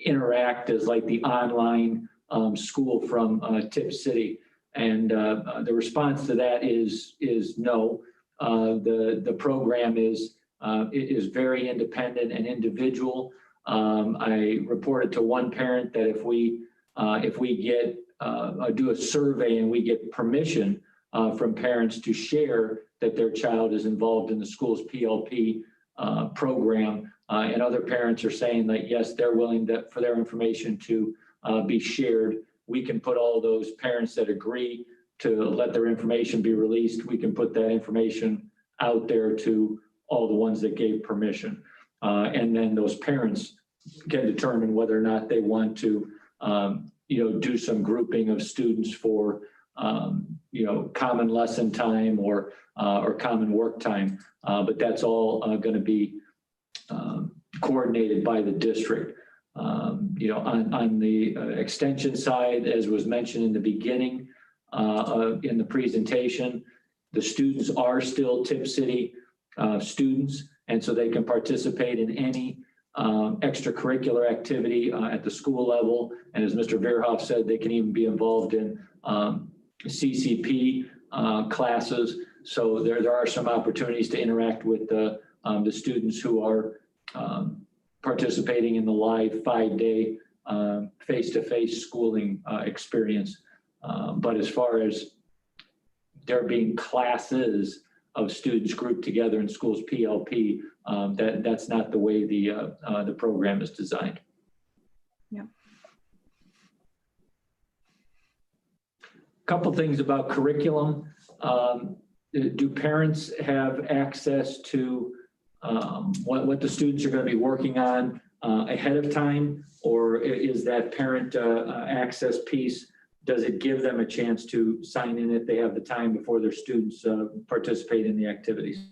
S1: interact as like the online school from Tip City? And the response to that is no. The program is very independent and individual. I reported to one parent that if we get do a survey and we get permission from parents to share that their child is involved in the school's PLP program. And other parents are saying that, yes, they're willing for their information to be shared. We can put all those parents that agree to let their information be released. We can put that information out there to all the ones that gave permission. And then those parents can determine whether or not they want to, do some grouping of students for, common lesson time or common work time. But that's all going to be coordinated by the district. On the extension side, as was mentioned in the beginning in the presentation, the students are still Tip City students, and so they can participate in any extracurricular activity at the school level. And as Mr. Verhoff said, they can even be involved in CCP classes. So there are some opportunities to interact with the students who are participating in the live 5-day face-to-face schooling experience. But as far as there being classes of students grouped together in schools PLP, that's not the way the program is designed.
S2: Yeah.
S1: Couple things about curriculum. Do parents have access to what the students are going to be working on ahead of time, or is that parent access piece, does it give them a chance to sign in if they have the time before their students participate in the activities?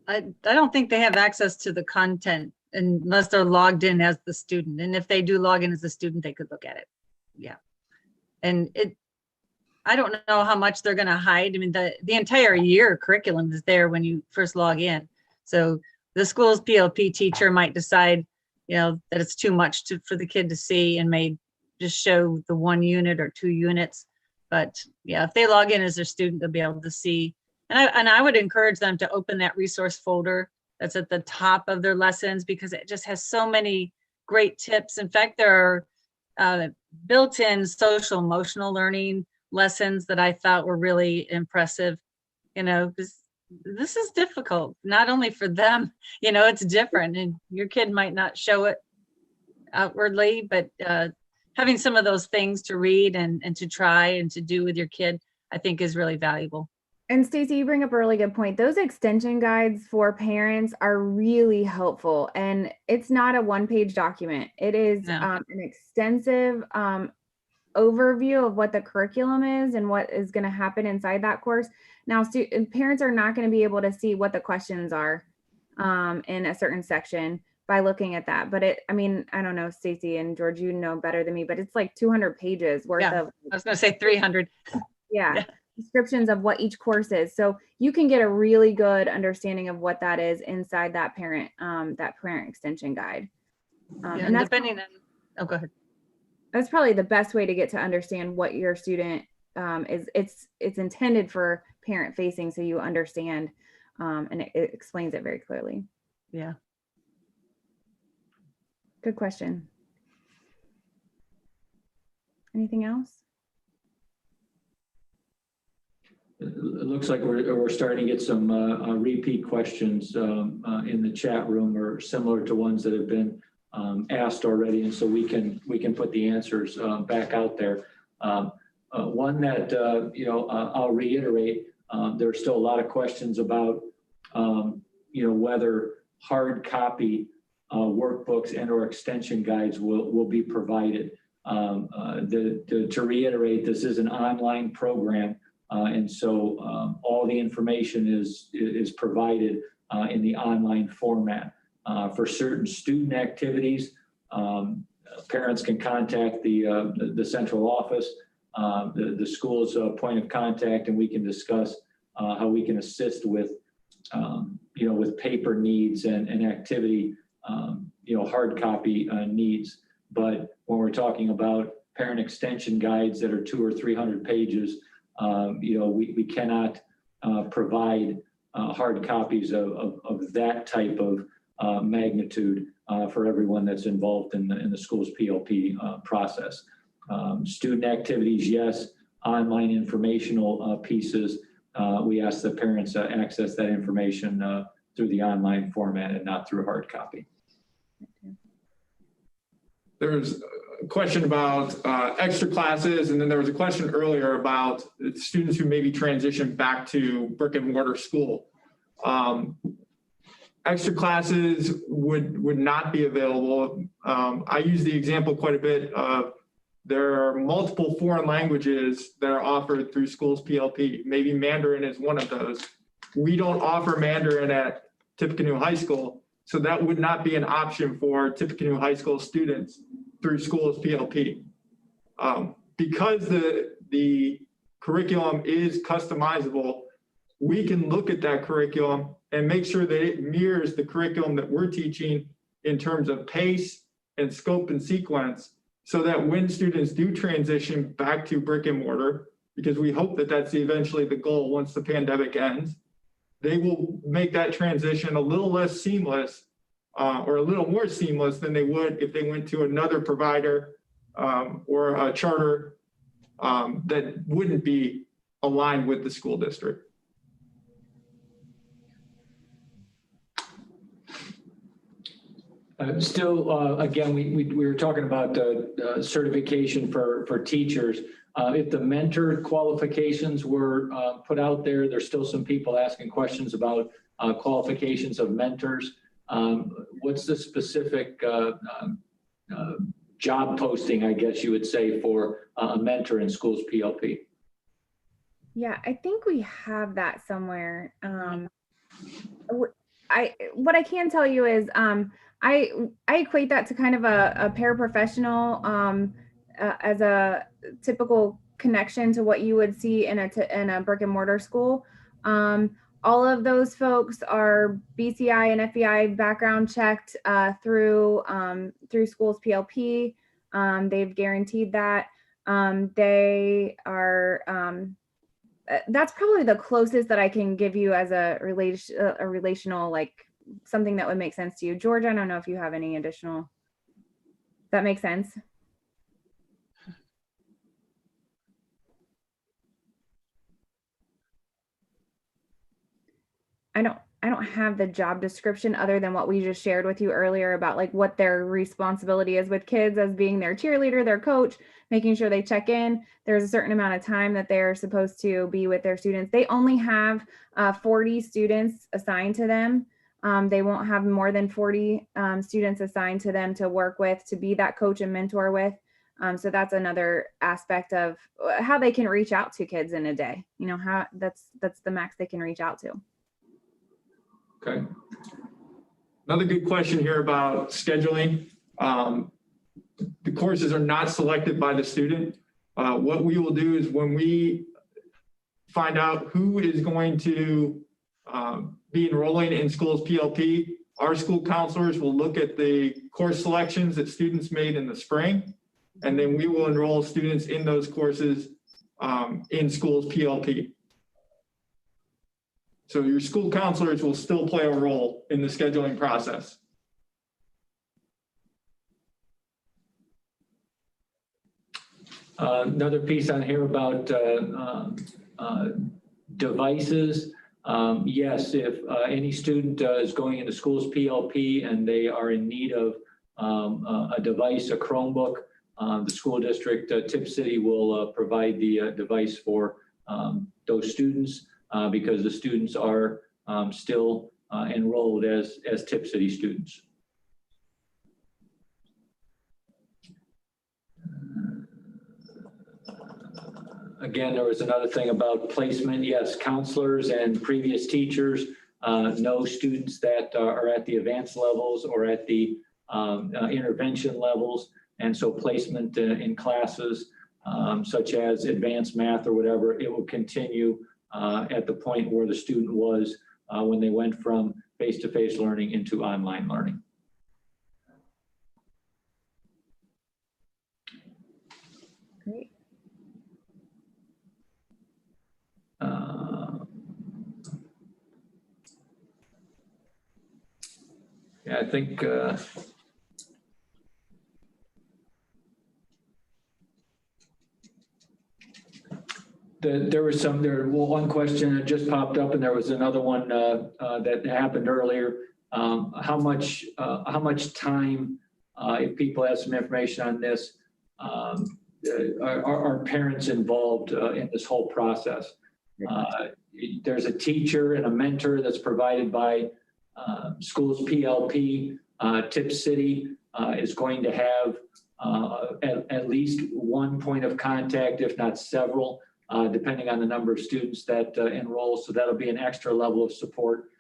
S3: I don't think they have access to the content unless they're logged in as the student. And if they do log in as a student, they could look at it. Yeah. And I don't know how much they're going to hide. I mean, the entire year curriculum is there when you first log in. So the school's PLP teacher might decide, that it's too much for the kid to see and may just show the 1 unit or 2 units. But yeah, if they log in as their student, they'll be able to see. And I would encourage them to open that resource folder that's at the top of their lessons, because it just has so many great tips. In fact, there are built-in social emotional learning lessons that I thought were really impressive, because this is difficult, not only for them, it's different, and your kid might not show it outwardly, but having some of those things to read and to try and to do with your kid, I think is really valuable.
S2: And Stacey, you bring up a really good point. Those extension guides for parents are really helpful, and it's not a 1-page document. It is an extensive overview of what the curriculum is and what is going to happen inside that course. Now, parents are not going to be able to see what the questions are in a certain section by looking at that. But I don't know, Stacey and George, you know better than me, but it's like 200 pages worth of.
S3: I was going to say 300.
S2: Yeah. Descriptions of what each course is. So you can get a really good understanding of what that is inside that parent extension guide.
S3: And that's depending on, go ahead.
S2: That's probably the best way to get to understand what your student is. It's intended for parent facing, so you understand, and it explains it very clearly.
S3: Yeah.
S2: Good question. Anything else?
S1: It looks like we're starting to get some repeat questions in the chat room, or similar to ones that have been asked already, and so we can put the answers back out there. One that I'll reiterate. There's still a lot of questions about whether hard copy workbooks and/or extension guides will be provided. To reiterate, this is an online program. And so all the information is provided in the online format. For certain student activities, parents can contact the central office, the school's point of contact, and we can discuss how we can assist with paper needs and activity, hard copy needs. But when we're talking about parent extension guides that are 200 or 300 pages, we cannot provide hard copies of that type of magnitude for everyone that's involved in the school's PLP process. Student activities, yes. Online informational pieces, we ask the parents to access that information through the online format and not through hard copy.
S6: There's a question about extra classes, and then there was a question earlier about students who maybe transition back to brick and mortar school. Extra classes would not be available. I use the example quite a bit of there are multiple foreign languages that are offered through SchoolsPLP. Maybe Mandarin is one of those. We don't offer Mandarin at Tippecanoe High School, so that would not be an option for Tippecanoe High School students through SchoolsPLP. Because the curriculum is customizable, we can look at that curriculum and make sure that it mirrors the curriculum that we're teaching in terms of pace and scope and sequence, so that when students do transition back to brick and mortar, because we hope that that's eventually the goal once the pandemic ends, they will make that transition a little less seamless or a little more seamless than they would if they went to another provider or a charter that wouldn't be aligned with the school district.
S1: Again, we were talking about certification for teachers. If the mentor qualifications were put out there, there's still some people asking questions about qualifications of mentors. What's the specific job posting, I guess you would say, for a mentor in SchoolsPLP?
S2: Yeah, I think we have that somewhere. What I can tell you is I equate that to kind of a paraprofessional as a typical connection to what you would see in a brick and mortar school. All of those folks are BCI and FEI background checked through SchoolsPLP. They've guaranteed that. They are. That's probably the closest that I can give you as a relational, like something that would make sense to you. George, I don't know if you have any additional. Does that make sense? I don't have the job description other than what we just shared with you earlier about like what their responsibility is with kids as being their cheerleader, their coach, making sure they check in. There's a certain amount of time that they're supposed to be with their students. They only have 40 students assigned to them. They won't have more than 40 students assigned to them to work with, to be that coach and mentor with. So that's another aspect of how they can reach out to kids in a day. You know, how that's the max they can reach out to.
S6: Okay. Another good question here about scheduling. The courses are not selected by the student. What we will do is when we find out who is going to be enrolling in SchoolsPLP, our school counselors will look at the course selections that students made in the spring, and then we will enroll students in those courses in SchoolsPLP. So your school counselors will still play a role in the scheduling process.
S1: Another piece on here about devices. Yes, if any student is going into SchoolsPLP and they are in need of a device, a Chromebook, the school district, Tip City, will provide the device for those students. Because the students are still enrolled as Tip City students. Again, there was another thing about placement. Yes, counselors and previous teachers know students that are at the advanced levels or at the intervention levels. And so placement in classes such as advanced math or whatever, it will continue at the point where the student was when they went from face-to-face learning into online learning.
S2: Great.
S1: I think there was one question that just popped up, and there was another one that happened earlier. How much time, if people have some information on this, are parents involved in this whole process? There's a teacher and a mentor that's provided by SchoolsPLP. Tip City is going to have at least one point of contact, if not several, depending on the number of students that enroll. So that'll be an extra level of support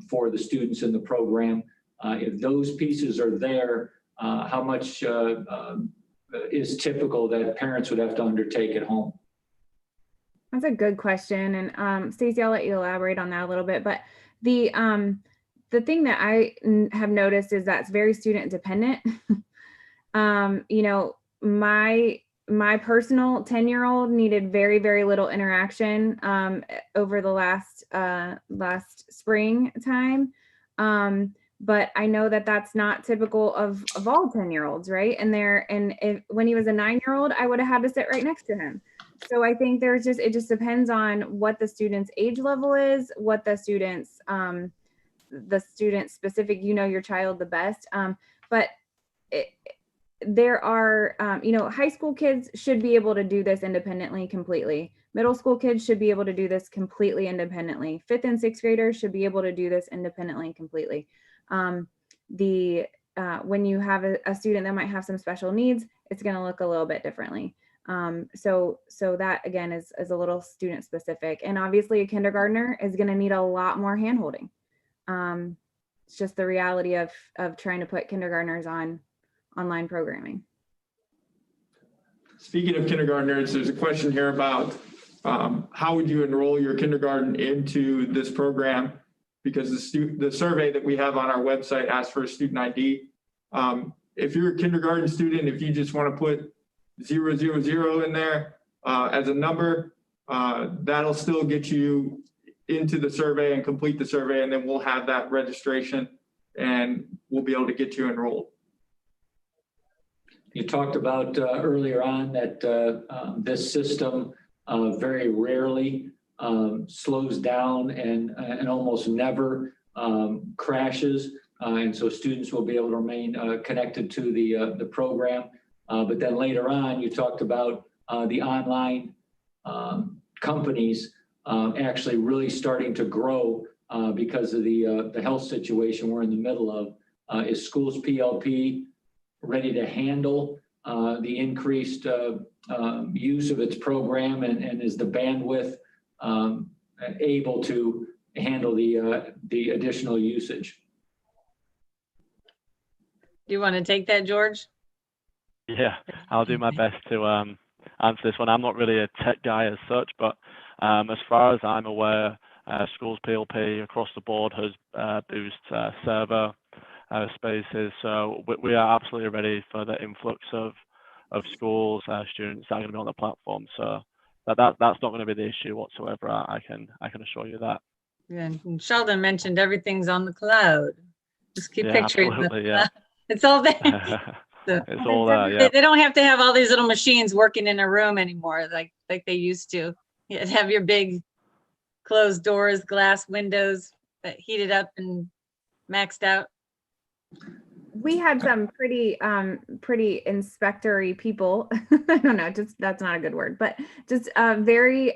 S1: for the students in the program. If those pieces are there, how much is typical that parents would have to undertake at home?
S2: That's a good question. And Stacey, I'll let you elaborate on that a little bit. But the thing that I have noticed is that it's very student dependent. You know, my personal 10-year-old needed very, very little interaction over the last spring time. But I know that that's not typical of all 10-year-olds, right? And when he was a 9-year-old, I would have had to sit right next to him. So I think it just depends on what the student's age level is, what the student's specific, you know, your child the best. But there are, you know, high school kids should be able to do this independently completely. Middle school kids should be able to do this completely independently. 5th and 6th graders should be able to do this independently completely. When you have a student that might have some special needs, it's going to look a little bit differently. So that again is a little student specific, and obviously a kindergartner is going to need a lot more handholding. It's just the reality of trying to put kindergartners on online programming.
S6: Speaking of kindergartners, there's a question here about how would you enroll your kindergarten into this program? Because the survey that we have on our website asks for a student ID. If you're a kindergarten student, if you just want to put 000 in there as a number, that'll still get you into the survey and complete the survey, and then we'll have that registration and we'll be able to get you enrolled.
S1: You talked about earlier on that this system very rarely slows down and almost never crashes. And so students will be able to remain connected to the program. But then later on, you talked about the online companies actually really starting to grow because of the health situation we're in the middle of. Is SchoolsPLP ready to handle the increased use of its program, and is the bandwidth able to handle the additional usage?
S3: Do you want to take that, George?
S4: Yeah, I'll do my best to answer this one. I'm not really a tech guy as such, but as far as I'm aware, SchoolsPLP across the board has boost server spaces. So we are absolutely ready for the influx of schools, students that are going to be on the platform. So that's not going to be the issue whatsoever. I can assure you that.
S3: Yeah, and Sheldon mentioned everything's on the cloud. Just keep picturing
S4: absolutely, yeah.
S3: It's all there. So,
S4: it's all there, yeah.
S3: They don't have to have all these little machines working in a room anymore like they used to. You have your big closed doors, glass windows that heated up and maxed out.
S2: We had some pretty inspectory people. I don't know, just that's not a good word, but just very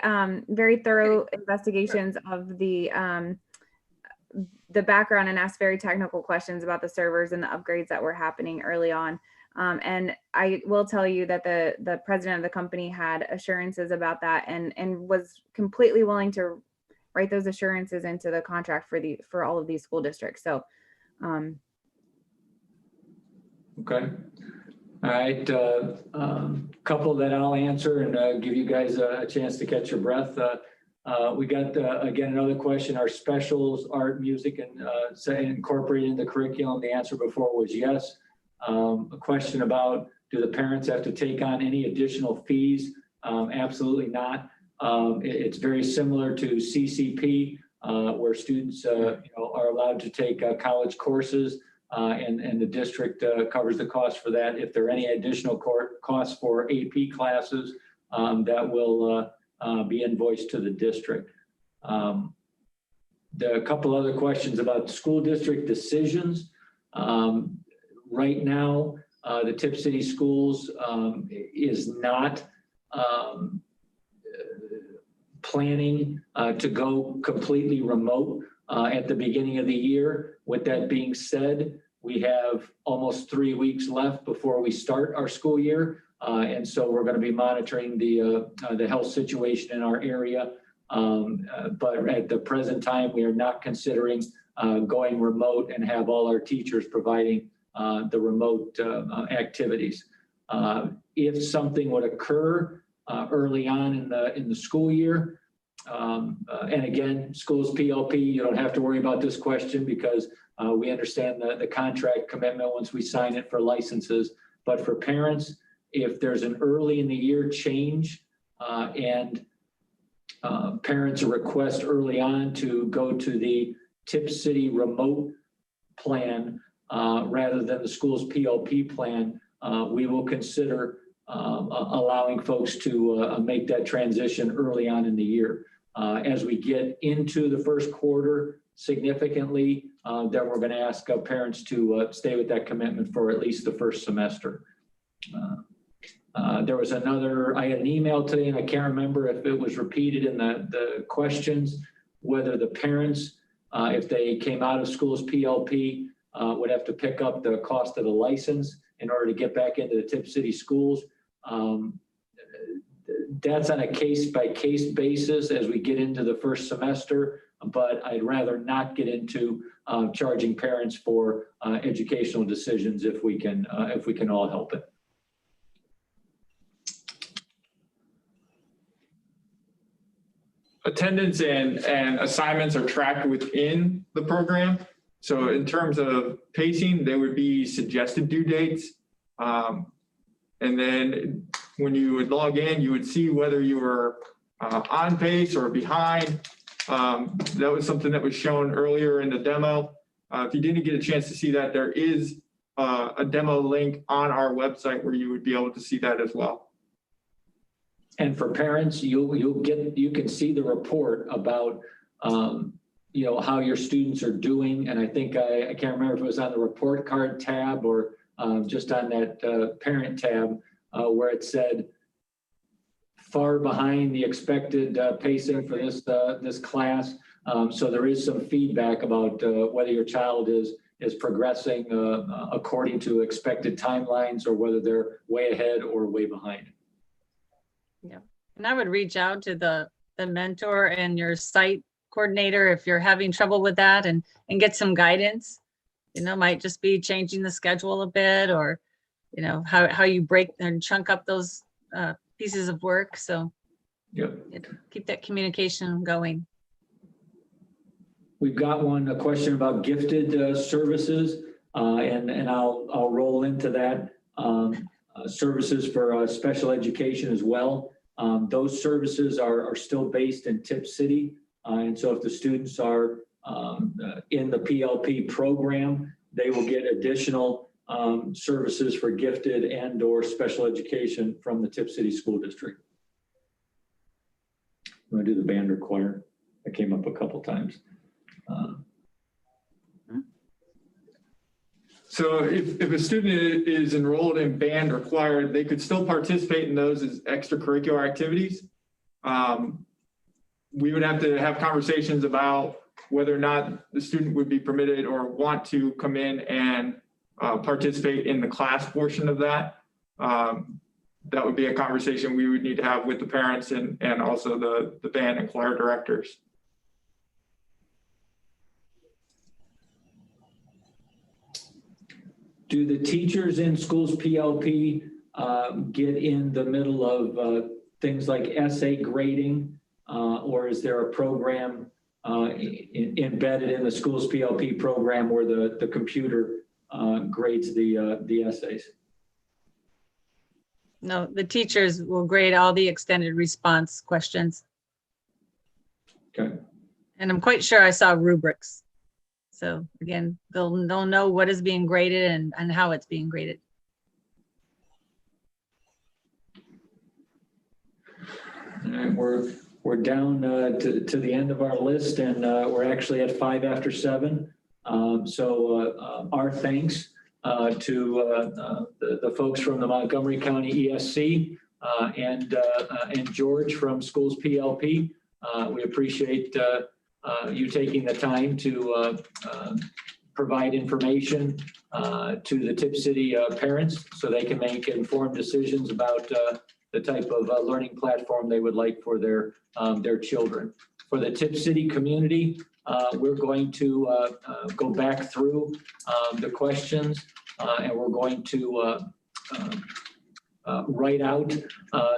S2: thorough investigations of the background and asked very technical questions about the servers and the upgrades that were happening early on. And I will tell you that the president of the company had assurances about that and was completely willing to write those assurances into the contract for all of these school districts. So,
S1: okay. All right. Couple that I'll answer and give you guys a chance to catch your breath. We got, again, another question. Are specials, art, music, and say incorporated in the curriculum? The answer before was yes. A question about, do the parents have to take on any additional fees? Absolutely not. It's very similar to CCP, where students are allowed to take college courses and the district covers the cost for that. If there are any additional costs for AP classes, that will be invoiced to the district. There are a couple other questions about school district decisions. Right now, the Tip City Schools is not planning to go completely remote at the beginning of the year. With that being said, we have almost 3 weeks left before we start our school year. And so we're going to be monitoring the health situation in our area. But at the present time, we are not considering going remote and have all our teachers providing the remote activities. If something would occur early on in the school year, and again, SchoolsPLP, you don't have to worry about this question because we understand the contract commitment once we sign it for licenses. But for parents, if there's an early in the year change and parents request early on to go to the Tip City remote plan rather than the SchoolsPLP plan, we will consider allowing folks to make that transition early on in the year. As we get into the first quarter significantly, then we're going to ask parents to stay with that commitment for at least the first semester. There was I had an email today, and I can't remember if it was repeated in the questions, whether the parents, if they came out of SchoolsPLP, would have to pick up the cost of the license in order to get back into the Tip City Schools. That's on a case-by-case basis as we get into the first semester, but I'd rather not get into charging parents for educational decisions if we can all help it.
S6: Attendance and assignments are tracked within the program. So in terms of pacing, there would be suggested due dates. And then when you would log in, you would see whether you were on pace or behind. That was something that was shown earlier in the demo. If you didn't get a chance to see that, there is a demo link on our website where you would be able to see that as well.
S1: And for parents, you can see the report about how your students are doing. And I think I can't remember if it was on the report card tab or just on that parent tab where it said far behind the expected pacing for this class. So there is some feedback about whether your child is progressing according to expected timelines or whether they're way ahead or way behind.
S3: Yeah, and I would reach out to the mentor and your site coordinator if you're having trouble with that and get some guidance. Might just be changing the schedule a bit, or how you break and chunk up those pieces of work. So keep that communication going.
S1: We've got a question about gifted services, and I'll roll into that. Services for special education as well. Those services are still based in Tip City. And so if the students are in the PLP program, they will get additional services for gifted and or special education from the Tip City School District. I'm going to do the band or choir. That came up a couple times.
S6: So if a student is enrolled in band or choir, they could still participate in those as extracurricular activities. We would have to have conversations about whether or not the student would be permitted or want to come in and participate in the class portion of that. That would be a conversation we would need to have with the parents and also the band and choir directors.
S1: Do the teachers in SchoolsPLP get in the middle of things like essay grading, or is there a program embedded in the SchoolsPLP program where the computer grades the essays?
S3: No, the teachers will grade all the extended response questions.
S1: Okay.
S3: And I'm quite sure I saw rubrics. So again, they'll know what is being graded and how it's being graded.
S1: All right, we're down to the end of our list, and we're actually at 5 after 7. Our thanks to the folks from the Montgomery County ESC and George from SchoolsPLP. We appreciate you taking the time to provide information to the Tip City parents so they can make informed decisions about the type of learning platform they would like for their children. For the Tip City community, we're going to go back through the questions and we're going to write out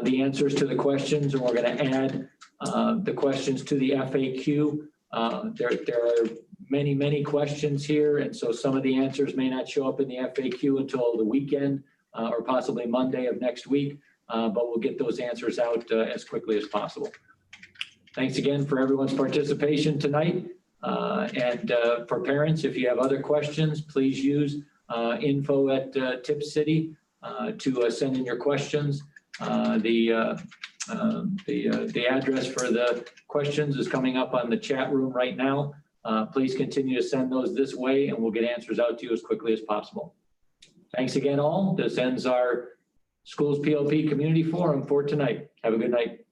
S1: the answers to the questions, and we're going to add the questions to the FAQ. There are many questions here, and so some of the answers may not show up in the FAQ until the weekend or possibly Monday of next week, but we'll get those answers out as quickly as possible. Thanks again for everyone's participation tonight. And for parents, if you have other questions, please use info@Tip City to send in your questions. The address for the questions is coming up on the chat room right now. Please continue to send those this way and we'll get answers out to you as quickly as possible. Thanks again all. This ends our SchoolsPLP Community Forum for tonight. Have a good night.